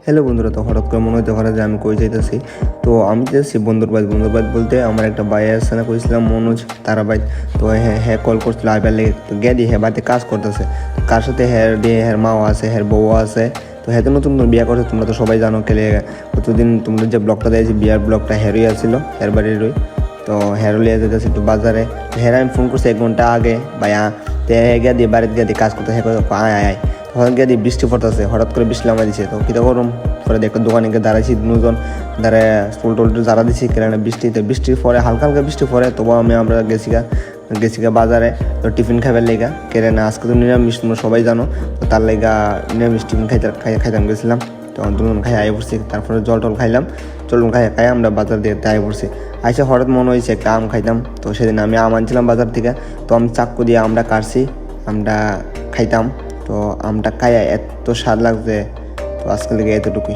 Hello বন্ধুরা, তো হঠাৎ করে মনে হতে পারে যে আমি কই যাইতেছি। তো আমি যাচ্ছি বন্ধুর বাড়ি বলতে আমার একটা ভাই আছে না, কইছিলাম মনোজ তারা ভাই। তো হ্যাঁ হ্যাঁ কল করছিল আইবার লেগে, তো গেদি হ্যাঁ বাড়িতে কাজ করতেছে। কার সাথে হ্যার দিয়ে হ্যার মাও আছে, হ্যার বউ আছে। তো হ্যাঁ তো নতুন বিয়ে করছে, তোমরা তো সবাই জানো। খেলে প্রতিদিন তোমরা যে ব্লগটা দিয়েছি বিয়ার ব্লগটা হেরোই আসছিল, হের বাড়িরই। তো হেরো লিয়ে যেতেছে একটু বাজারে। তো হের আমি ফোন করছি 1 ঘন্টা আগে, ভাই তে গিয়ে দিয়ে বাড়িতে গিয়ে দিয়ে কাজ করতে, হ্যাঁ আয় আয় আয়। তখন গিয়ে দিয়ে বৃষ্টি পড়তেছে, হঠাৎ করে বৃষ্টি নামা দিছে। তো কীটা গরম পরে একটা দোকানে গিয়ে দাঁড়াইছি, দুজন দাঁড়ায় স্কুল টোল যারা দিছি কেন বৃষ্টির পরে হালকা হালকা পরে। তবু আমরা গেছিকা বাজারে। তো টিফিন খাইবার লেগা কেড়ে না, আজকে তো নিরামিষ তোমরা সবাই জানো। তো তার লেগা নিরামিষ টিফিন খাইতাম গেছিলাম। তখন দুজন খাই আয় পড়ছি, তারপরে জল টল খাইলাম। জল খাই আমরা বাজার দিয়ে আয় পড়ছি। আইসা হঠাৎ মনে হয়েছে একটা আম খাইতাম। তো সেদিন আমি আম আনছিলাম বাজার থেকে। তো আমি চাক্কু দিয়ে আমরা কাটছি, আমরা খাইতাম। তো আমটা খাইয়া এত স্বাদ লাগছে। তো আজকে লেগে এতটুকুই।